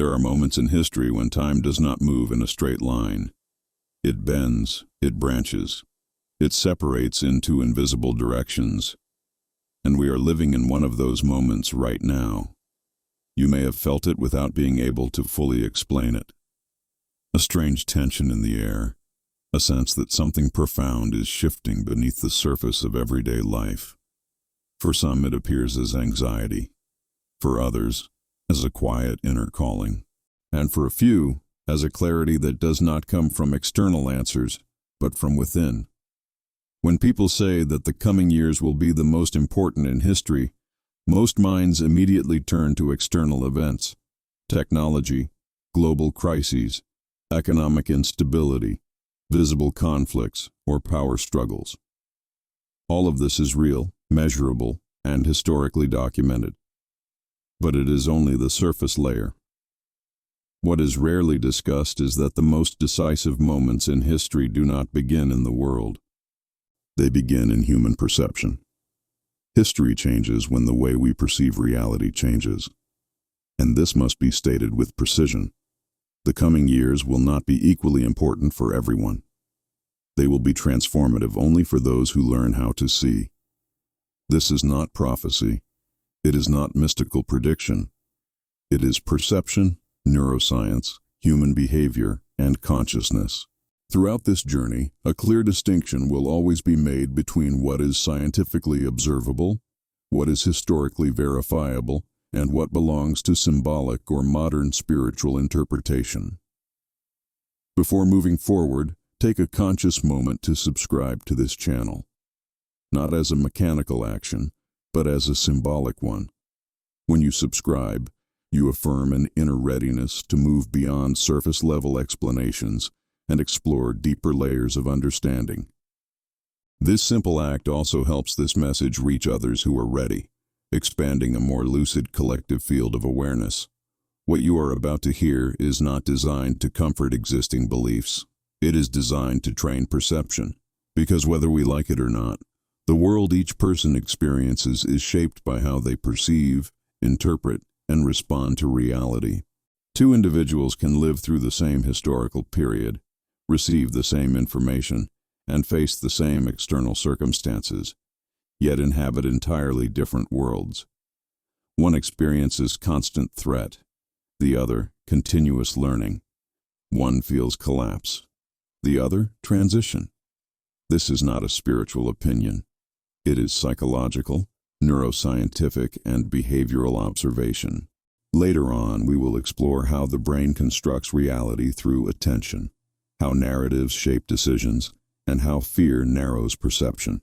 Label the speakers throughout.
Speaker 1: There are moments in history when time does not move in a straight line. It bends, it branches, it separates into invisible directions. And we are living in one of those moments right now. You may have felt it without being able to fully explain it. A strange tension in the air, a sense that something profound is shifting beneath the surface of everyday life. For some, it appears as anxiety. For others, as a quiet inner calling. And for a few, as a clarity that does not come from external answers, but from within. When people say that the coming years will be the most important in history, most minds immediately turn to external events, technology, global crises, economic instability, visible conflicts, or power struggles. All of this is real, measurable, and historically documented. But it is only the surface layer. What is rarely discussed is that the most decisive moments in history do not begin in the world. They begin in human perception. History changes when the way we perceive reality changes. And this must be stated with precision. The coming years will not be equally important for everyone. They will be transformative only for those who learn how to see. This is not prophecy. It is not mystical prediction. It is perception, neuroscience, human behavior, and consciousness. Throughout this journey, a clear distinction will always be made between what is scientifically observable, what is historically verifiable, and what belongs to symbolic or modern spiritual interpretation. Before moving forward, take a conscious moment to subscribe to this channel. Not as a mechanical action, but as a symbolic one. When you subscribe, you affirm an inner readiness to move beyond surface-level explanations and explore deeper layers of understanding. This simple act also helps this message reach others who are ready, expanding a more lucid collective field of awareness. What you are about to hear is not designed to comfort existing beliefs. It is designed to train perception, because whether we like it or not, the world each person experiences is shaped by how they perceive, interpret, and respond to reality. Two individuals can live through the same historical period, receive the same information, and face the same external circumstances, yet inhabit entirely different worlds. One experiences constant threat, the other continuous learning. One feels collapse, the other transition. This is not a spiritual opinion. It is psychological, neuroscientific, and behavioral observation. Later on, we will explore how the brain constructs reality through attention, how narratives shape decisions, and how fear narrows perception.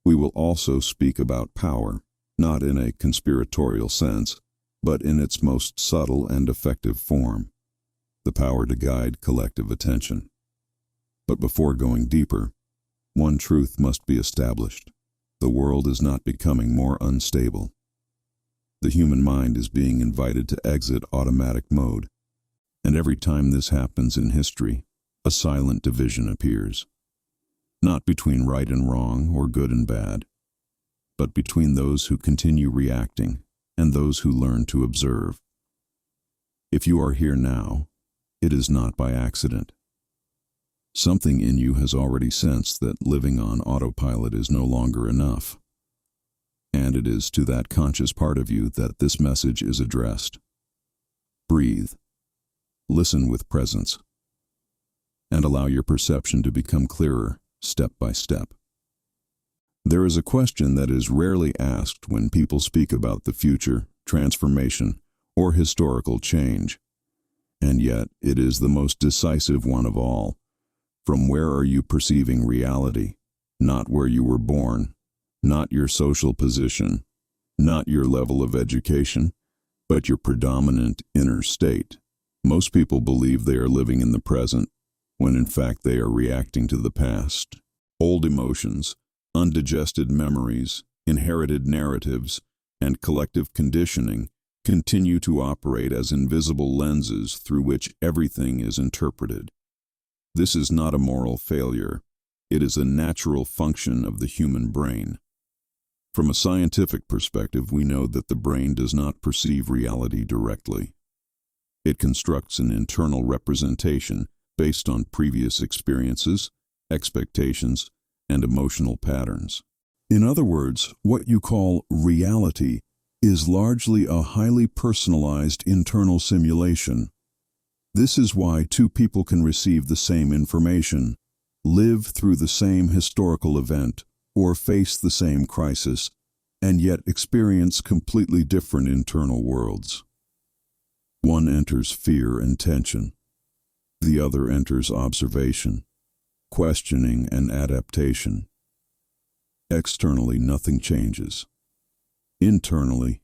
Speaker 1: We will also speak about power, not in a conspiratorial sense, but in its most subtle and effective form, the power to guide collective attention. But before going deeper, one truth must be established. The world is not becoming more unstable. The human mind is being invited to exit automatic mode, and every time this happens in history, a silent division appears. Not between right and wrong or good and bad, but between those who continue reacting and those who learn to observe. If you are here now, it is not by accident. Something in you has already sensed that living on autopilot is no longer enough. And it is to that conscious part of you that this message is addressed. Breathe. Listen with presence. And allow your perception to become clearer, step by step. There is a question that is rarely asked when people speak about the future, transformation, or historical change. And yet, it is the most decisive one of all. From where are you perceiving reality? Not where you were born, not your social position, not your level of education, but your predominant inner state. Most people believe they are living in the present, when in fact they are reacting to the past. Old emotions, undigested memories, inherited narratives, and collective conditioning continue to operate as invisible lenses through which everything is interpreted. This is not a moral failure. It is a natural function of the human brain. From a scientific perspective, we know that the brain does not perceive reality directly. It constructs an internal representation based on previous experiences, expectations, and emotional patterns. In other words, what you call reality is largely a highly personalized internal simulation. This is why two people can receive the same information, live through the same historical event, or face the same crisis, and yet experience completely different internal worlds. One enters fear and tension. The other enters observation, questioning, and adaptation. Externally, nothing changes. Internally,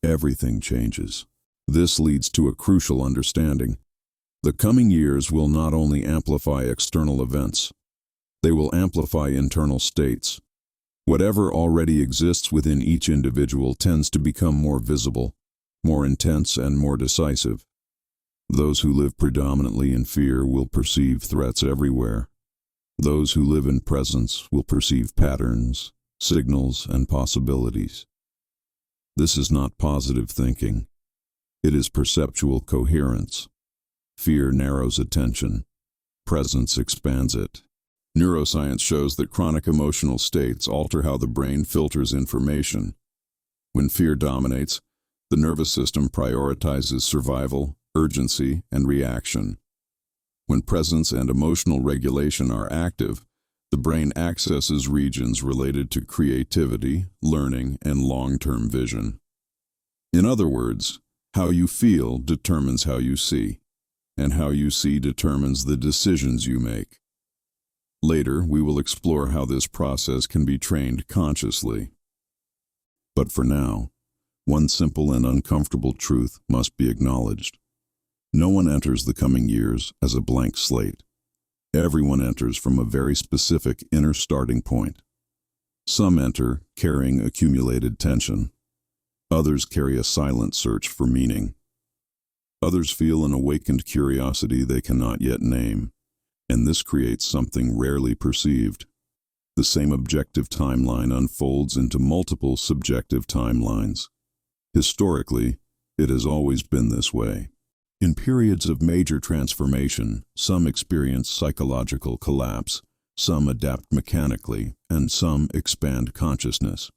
Speaker 1: everything changes. This leads to a crucial understanding. The coming years will not only amplify external events, they will amplify internal states. Whatever already exists within each individual tends to become more visible, more intense, and more decisive. Those who live predominantly in fear will perceive threats everywhere. Those who live in presence will perceive patterns, signals, and possibilities. This is not positive thinking. It is perceptual coherence. Fear narrows attention. Presence expands it. Neuroscience shows that chronic emotional states alter how the brain filters information. When fear dominates, the nervous system prioritizes survival, urgency, and reaction. When presence and emotional regulation are active, the brain accesses regions related to creativity, learning, and long-term vision. In other words, how you feel determines how you see, and how you see determines the decisions you make. Later, we will explore how this process can be trained consciously. But for now, one simple and uncomfortable truth must be acknowledged. No one enters the coming years as a blank slate. Everyone enters from a very specific inner starting point. Some enter carrying accumulated tension. Others carry a silent search for meaning. Others feel an awakened curiosity they cannot yet name, and this creates something rarely perceived. The same objective timeline unfolds into multiple subjective timelines. Historically, it has always been this way. In periods of major transformation, some experience psychological collapse, some adapt mechanically, and some expand consciousness.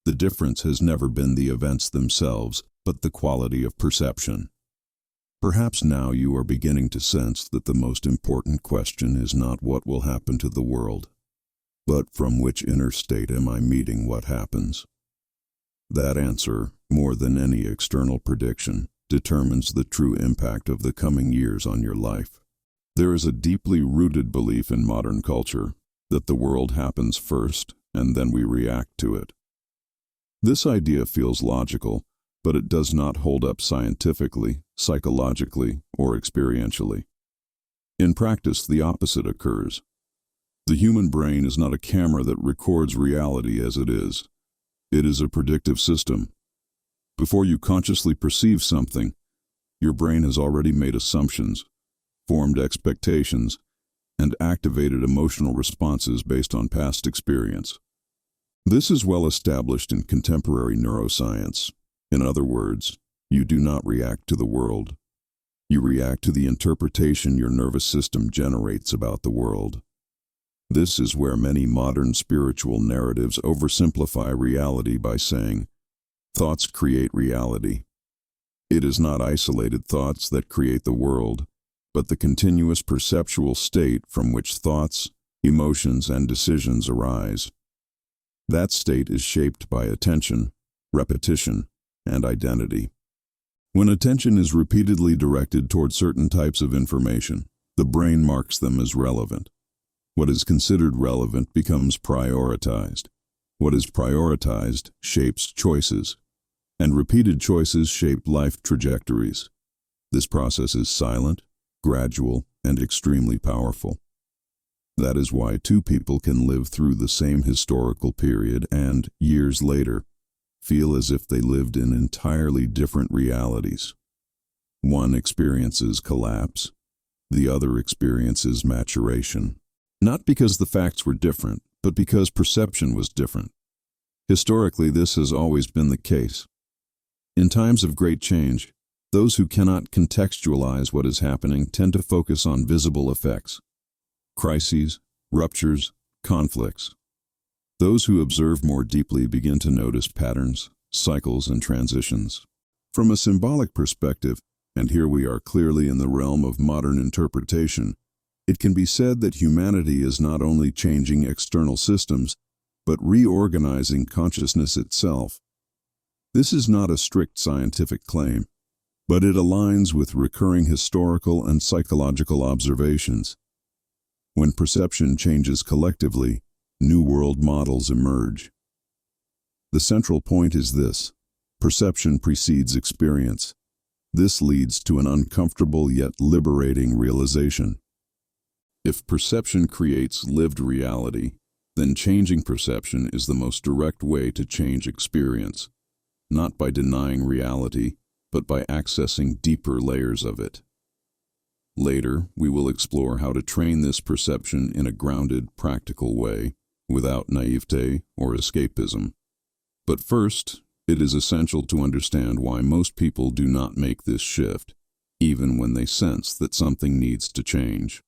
Speaker 1: The difference has never been the events themselves, but the quality of perception. Perhaps now you are beginning to sense that the most important question is not what will happen to the world, but from which inner state am I meeting what happens? That answer, more than any external prediction, determines the true impact of the coming years on your life. There is a deeply rooted belief in modern culture that the world happens first and then we react to it. This idea feels logical, but it does not hold up scientifically, psychologically, or experientially. In practice, the opposite occurs. The human brain is not a camera that records reality as it is. It is a predictive system. Before you consciously perceive something, your brain has already made assumptions, formed expectations, and activated emotional responses based on past experience. This is well established in contemporary neuroscience. In other words, you do not react to the world. You react to the interpretation your nervous system generates about the world. This is where many modern spiritual narratives oversimplify reality by saying, thoughts create reality. It is not isolated thoughts that create the world, but the continuous perceptual state from which thoughts, emotions, and decisions arise. That state is shaped by attention, repetition, and identity. When attention is repeatedly directed toward certain types of information, the brain marks them as relevant. What is considered relevant becomes prioritized. What is prioritized shapes choices, and repeated choices shape life trajectories. This process is silent, gradual, and extremely powerful. That is why two people can live through the same historical period and, years later, feel as if they lived in entirely different realities. One experiences collapse, the other experiences maturation. Not because the facts were different, but because perception was different. Historically, this has always been the case. In times of great change, Those who cannot contextualize what is happening tend to focus on visible effects: crises, ruptures, conflicts. Those who observe more deeply begin to notice patterns, cycles, and transitions. From a symbolic perspective, and here we are clearly in the realm of modern interpretation, it can be said that humanity is not only changing external systems, but reorganizing consciousness itself. This is not a strict scientific claim, but it aligns with recurring historical and psychological observations. When perception changes collectively, new world models emerge. The central point is this: perception precedes experience. This leads to an uncomfortable yet liberating realization. If perception creates lived reality, then changing perception is the most direct way to change experience, not by denying reality, but by accessing deeper layers of it. Later, we will explore how to train this perception in a grounded, practical way, without naivete or escapism. But first, it is essential to understand why most people do not make this shift, even when they sense that something needs to change.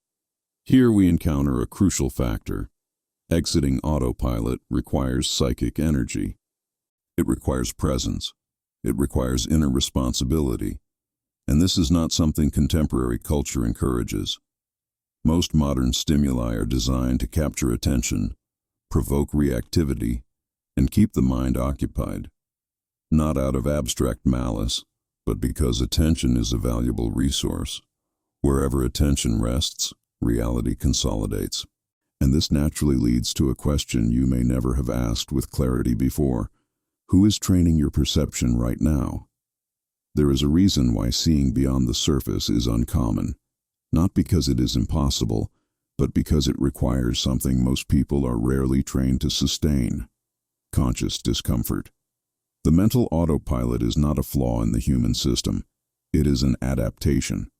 Speaker 1: Here we encounter a crucial factor. Exiting autopilot requires psychic energy. It requires presence. It requires inner responsibility. And this is not something contemporary culture encourages. Most modern stimuli are designed to capture attention, provoke reactivity, and keep the mind occupied. Not out of abstract malice, but because attention is a valuable resource. Wherever attention rests, reality consolidates. And this naturally leads to a question you may never have asked with clarity before. Who is training your perception right now? There is a reason why seeing beyond the surface is uncommon. Not because it is impossible, but because it requires something most people are rarely trained to sustain: conscious discomfort. The mental autopilot is not a flaw in the human system. It is an adaptation.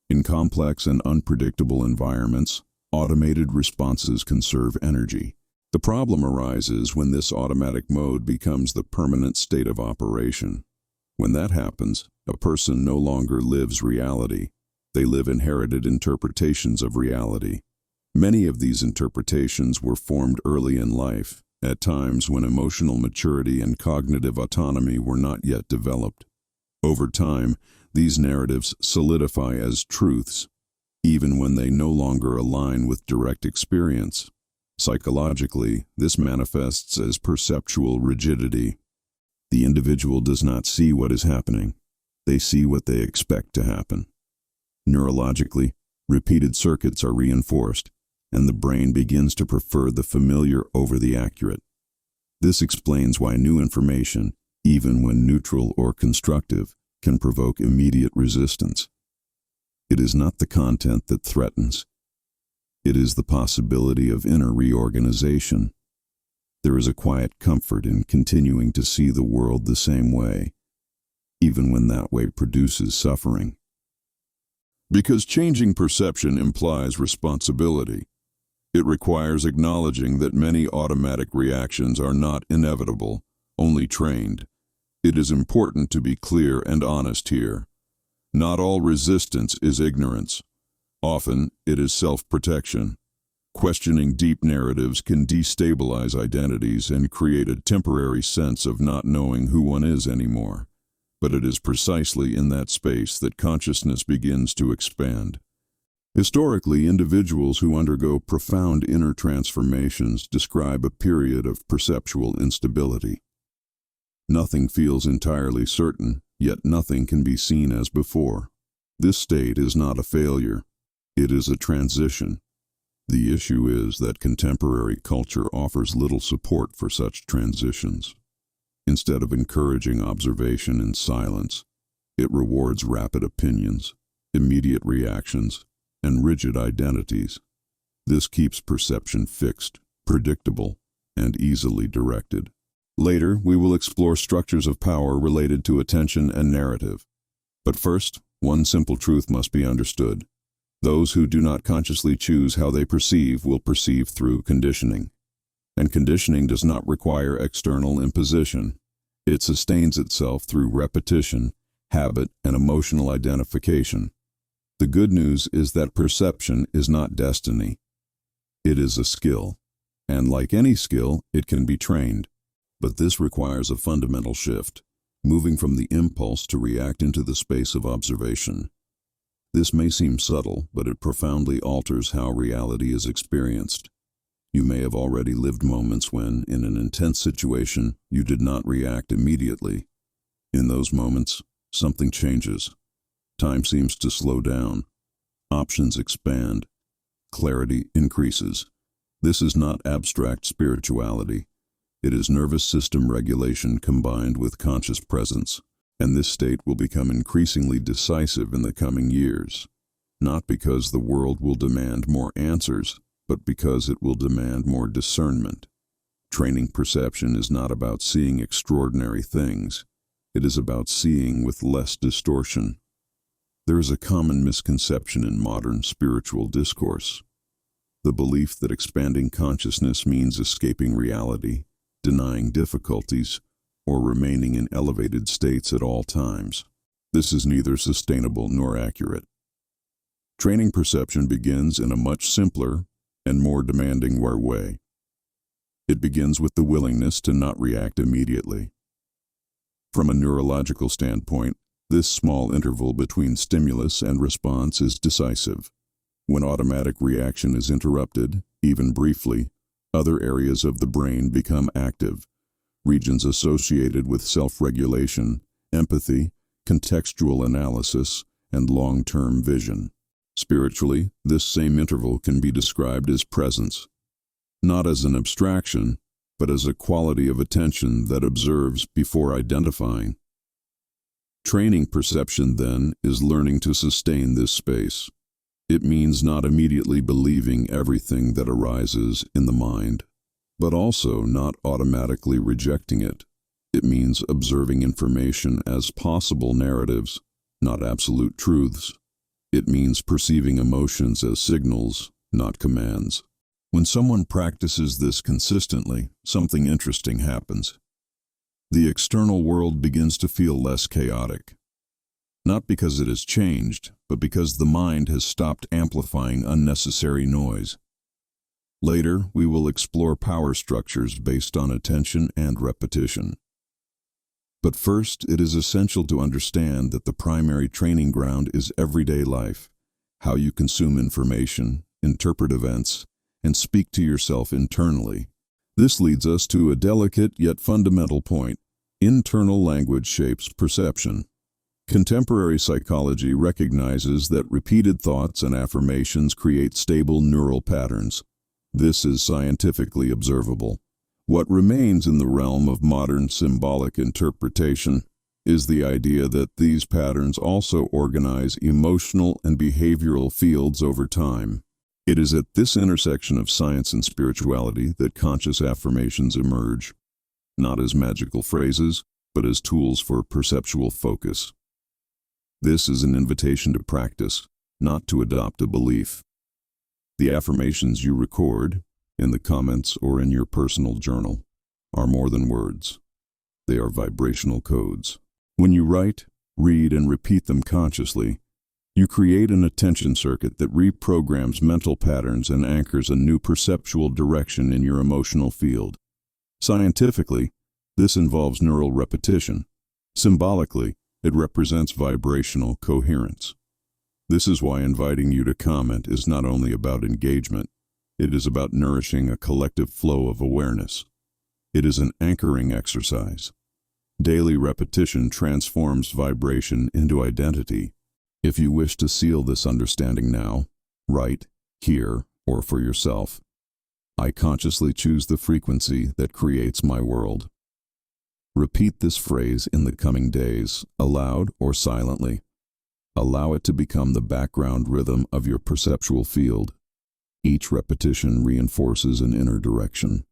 Speaker 1: In complex and unpredictable environments, automated responses conserve energy. The problem arises when this automatic mode becomes the permanent state of operation. When that happens, a person no longer lives reality. They live inherited interpretations of reality. Many of these interpretations were formed early in life, at times when emotional maturity and cognitive autonomy were not yet developed. Over time, these narratives solidify as truths, even when they no longer align with direct experience. Psychologically, this manifests as perceptual rigidity. The individual does not see what is happening. They see what they expect to happen. Neurologically, repeated circuits are reinforced, and the brain begins to prefer the familiar over the accurate. This explains why new information, even when neutral or constructive, can provoke immediate resistance. It is not the content that threatens. It is the possibility of inner reorganization. There is a quiet comfort in continuing to see the world the same way, even when that way produces suffering. Because changing perception implies responsibility. It requires acknowledging that many automatic reactions are not inevitable, only trained. It is important to be clear and honest here. Not all resistance is ignorance. Often, it is self-protection. Questioning deep narratives can destabilize identities and create a temporary sense of not knowing who one is anymore. But it is precisely in that space that consciousness begins to expand. Historically, individuals who undergo profound inner transformations describe a period of perceptual instability. Nothing feels entirely certain, yet nothing can be seen as before. This state is not a failure. It is a transition. The issue is that contemporary culture offers little support for such transitions. Instead of encouraging observation in silence, it rewards rapid opinions, immediate reactions, and rigid identities. This keeps perception fixed, predictable, and easily directed. Later, we will explore structures of power related to attention and narrative. But first, one simple truth must be understood. Those who do not consciously choose how they perceive will perceive through conditioning. And conditioning does not require external imposition. It sustains itself through repetition, habit, and emotional identification. The good news is that perception is not destiny. It is a skill. And like any skill, it can be trained. But this requires a fundamental shift, moving from the impulse to react into the space of observation. This may seem subtle, but it profoundly alters how reality is experienced. You may have already lived moments when, in an intense situation, you did not react immediately. In those moments, something changes. Time seems to slow down. Options expand. Clarity increases. This is not abstract spirituality. It is nervous system regulation combined with conscious presence, and this state will become increasingly decisive in the coming years, not because the world will demand more answers, but because it will demand more discernment. Training perception is not about seeing extraordinary things. It is about seeing with less distortion. There is a common misconception in modern spiritual discourse. The belief that expanding consciousness means escaping reality, denying difficulties, or remaining in elevated states at all times. This is neither sustainable nor accurate. Training perception begins in a much simpler and more demanding way. It begins with the willingness to not react immediately. From a neurological standpoint, this small interval between stimulus and response is decisive. When automatic reaction is interrupted, even briefly, other areas of the brain become active, regions associated with self-regulation, empathy, contextual analysis, and long-term vision. Spiritually, this same interval can be described as presence, not as an abstraction, but as a quality of attention that observes before identifying. Training perception, then, is learning to sustain this space. It means not immediately believing everything that arises in the mind, but also not automatically rejecting it. It means observing information as possible narratives, not absolute truths. It means perceiving emotions as signals, not commands. When someone practices this consistently, something interesting happens. The external world begins to feel less chaotic. Not because it has changed, but because the mind has stopped amplifying unnecessary noise. Later, we will explore power structures based on attention and repetition. But first, it is essential to understand that the primary training ground is everyday life, how you consume information, interpret events, and speak to yourself internally. This leads us to a delicate yet fundamental point. Internal language shapes perception. Contemporary psychology recognizes that repeated thoughts and affirmations create stable neural patterns. This is scientifically observable. What remains in the realm of modern symbolic interpretation is the idea that these patterns also organize emotional and behavioral fields over time. It is at this intersection of science and spirituality that conscious affirmations emerge, not as magical phrases, but as tools for perceptual focus. This is an invitation to practice, not to adopt a belief. The affirmations you record, in the comments or in your personal journal, are more than words. They are vibrational codes. When you write, read, and repeat them consciously, you create an attention circuit that reprograms mental patterns and anchors a new perceptual direction in your emotional field. Scientifically, this involves neural repetition. Symbolically, it represents vibrational coherence. This is why inviting you to comment is not only about engagement, it is about nourishing a collective flow of awareness. It is an anchoring exercise. Daily repetition transforms vibration into identity. If you wish to seal this understanding now, write, here, or for yourself. I consciously choose the frequency that creates my world. Repeat this phrase in the coming days, aloud or silently. Allow it to become the background rhythm of your perceptual field. Each repetition reinforces an inner direction.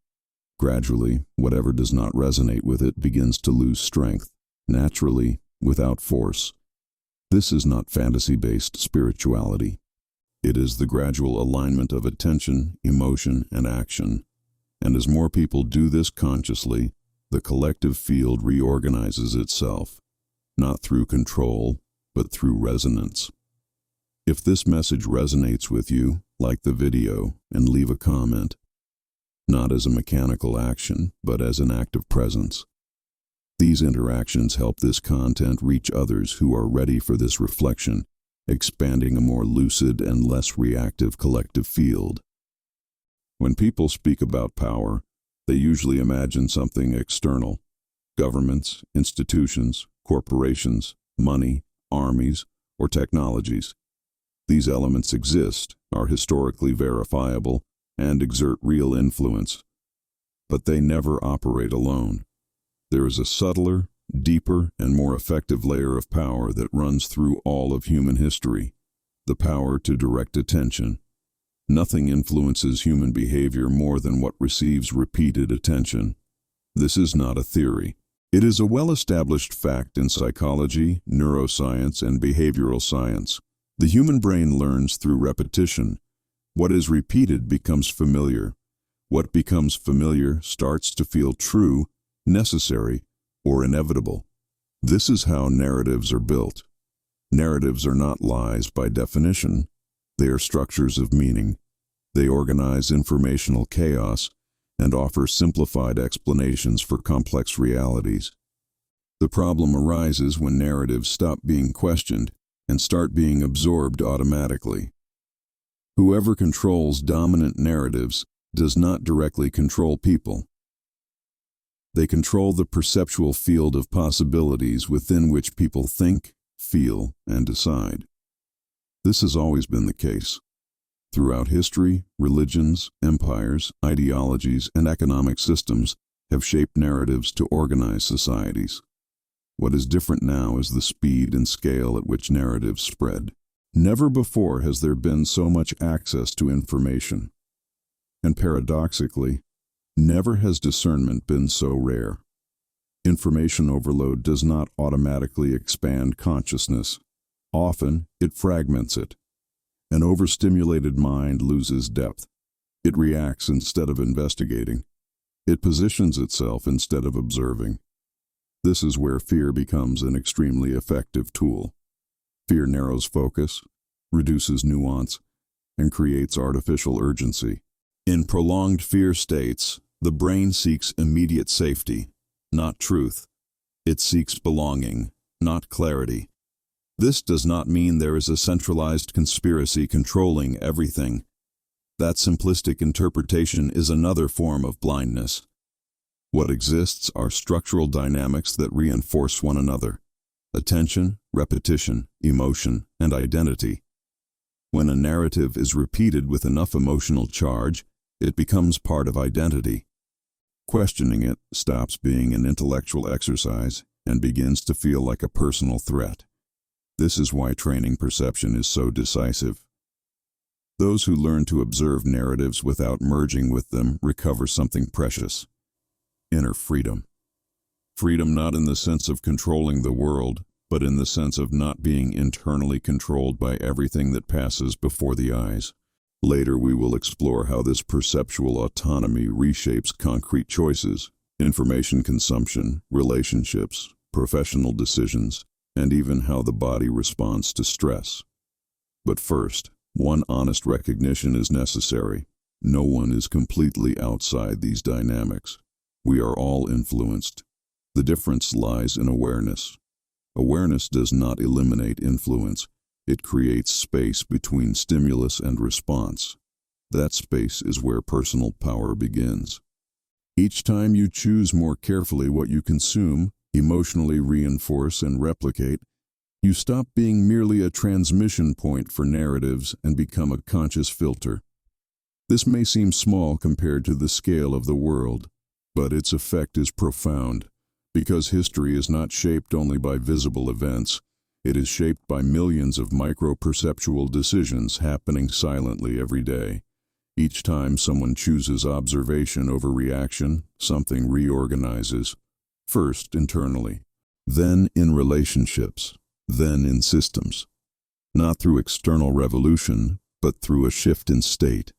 Speaker 1: Gradually, whatever does not resonate with it begins to lose strength, naturally, without force. This is not fantasy-based spirituality. It is the gradual alignment of attention, emotion, and action. And as more people do this consciously, the collective field reorganizes itself. not through control, but through resonance. If this message resonates with you, like the video and leave a comment, not as a mechanical action, but as an act of presence. These interactions help this content reach others who are ready for this reflection, expanding a more lucid and less reactive collective field. When people speak about power, they usually imagine something external: governments, institutions, corporations, money, armies, or technologies. These elements exist, are historically verifiable, and exert real influence. But they never operate alone. There is a subtler, deeper, and more effective layer of power that runs through all of human history: the power to direct attention. Nothing influences human behavior more than what receives repeated attention. This is not a theory. It is a well-established fact in psychology, neuroscience, and behavioral science. The human brain learns through repetition. What is repeated becomes familiar. What becomes familiar starts to feel true, necessary, or inevitable. This is how narratives are built. Narratives are not lies by definition. They are structures of meaning. They organize informational chaos and offer simplified explanations for complex realities. The problem arises when narratives stop being questioned and start being absorbed automatically. Whoever controls dominant narratives does not directly control people. They control the perceptual field of possibilities within which people think, feel, and decide. This has always been the case. Throughout history, religions, empires, ideologies, and economic systems have shaped narratives to organize societies. What is different now is the speed and scale at which narratives spread. Never before has there been so much access to information. And paradoxically, never has discernment been so rare. Information overload does not automatically expand consciousness. Often, it fragments it. An overstimulated mind loses depth. It reacts instead of investigating. It positions itself instead of observing. This is where fear becomes an extremely effective tool. Fear narrows focus, reduces nuance, and creates artificial urgency. In prolonged fear states, the brain seeks immediate safety, not truth. It seeks belonging, not clarity. This does not mean there is a centralized conspiracy controlling everything. That simplistic interpretation is another form of blindness. What exists are structural dynamics that reinforce one another: attention, repetition, emotion, and identity. When a narrative is repeated with enough emotional charge, it becomes part of identity. Questioning it stops being an intellectual exercise and begins to feel like a personal threat. This is why training perception is so decisive. Those who learn to observe narratives without merging with them recover something precious: inner freedom. Freedom not in the sense of controlling the world, but in the sense of not being internally controlled by everything that passes before the eyes. Later we will explore how this perceptual autonomy reshapes concrete choices, information consumption, relationships, professional decisions, and even how the body responds to stress. But first, one honest recognition is necessary. No one is completely outside these dynamics. We are all influenced. The difference lies in awareness. Awareness does not eliminate influence. It creates space between stimulus and response. That space is where personal power begins. Each time you choose more carefully what you consume, emotionally reinforce and replicate, you stop being merely a transmission point for narratives and become a conscious filter. This may seem small compared to the scale of the world, but its effect is profound, because history is not shaped only by visible events. It is shaped by millions of micro-perceptual decisions happening silently every day. Each time someone chooses observation over reaction, something reorganizes. First internally, then in relationships, then in systems. Not through external revolution, but through a shift in state.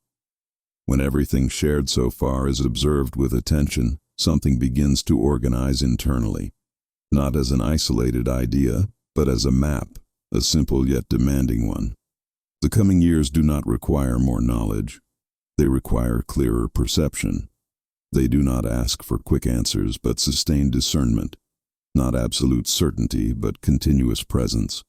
Speaker 1: When everything shared so far is observed with attention, something begins to organize internally. not as an isolated idea, but as a map, a simple yet demanding one. The coming years do not require more knowledge. They require clearer perception. They do not ask for quick answers, but sustained discernment, not absolute certainty, but continuous presence.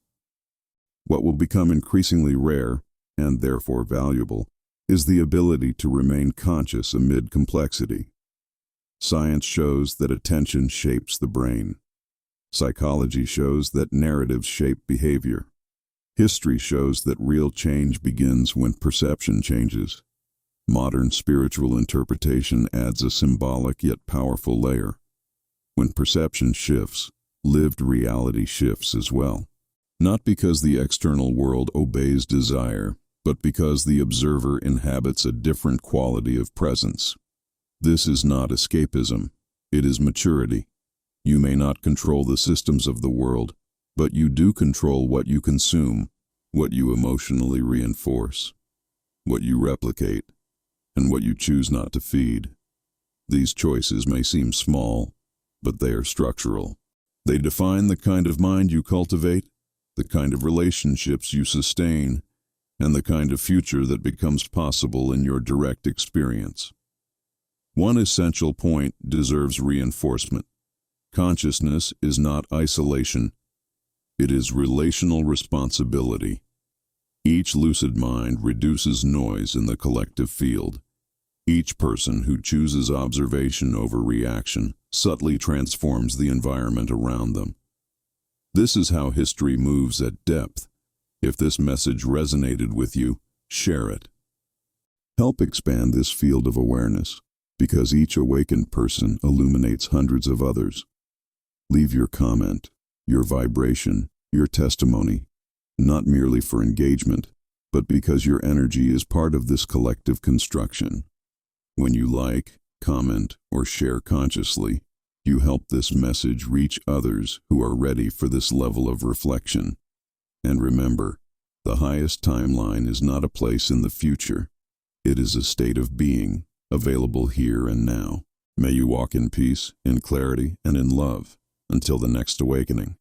Speaker 1: What will become increasingly rare, and therefore valuable, is the ability to remain conscious amid complexity. Science shows that attention shapes the brain. Psychology shows that narratives shape behavior. History shows that real change begins when perception changes. Modern spiritual interpretation adds a symbolic yet powerful layer. When perception shifts, lived reality shifts as well. Not because the external world obeys desire, but because the observer inhabits a different quality of presence. This is not escapism, it is maturity. You may not control the systems of the world, but you do control what you consume, what you emotionally reinforce, what you replicate, and what you choose not to feed. These choices may seem small, but they are structural. They define the kind of mind you cultivate, the kind of relationships you sustain, and the kind of future that becomes possible in your direct experience. One essential point deserves reinforcement. Consciousness is not isolation. It is relational responsibility. Each lucid mind reduces noise in the collective field. Each person who chooses observation over reaction subtly transforms the environment around them. This is how history moves at depth. If this message resonated with you, share it. Help expand this field of awareness, because each awakened person illuminates hundreds of others. Leave your comment, your vibration, your testimony, not merely for engagement, but because your energy is part of this collective construction. When you like, comment, or share consciously, you help this message reach others who are ready for this level of reflection. And remember, the highest timeline is not a place in the future. It is a state of being, available here and now. May you walk in peace, in clarity, and in love, until the next awakening.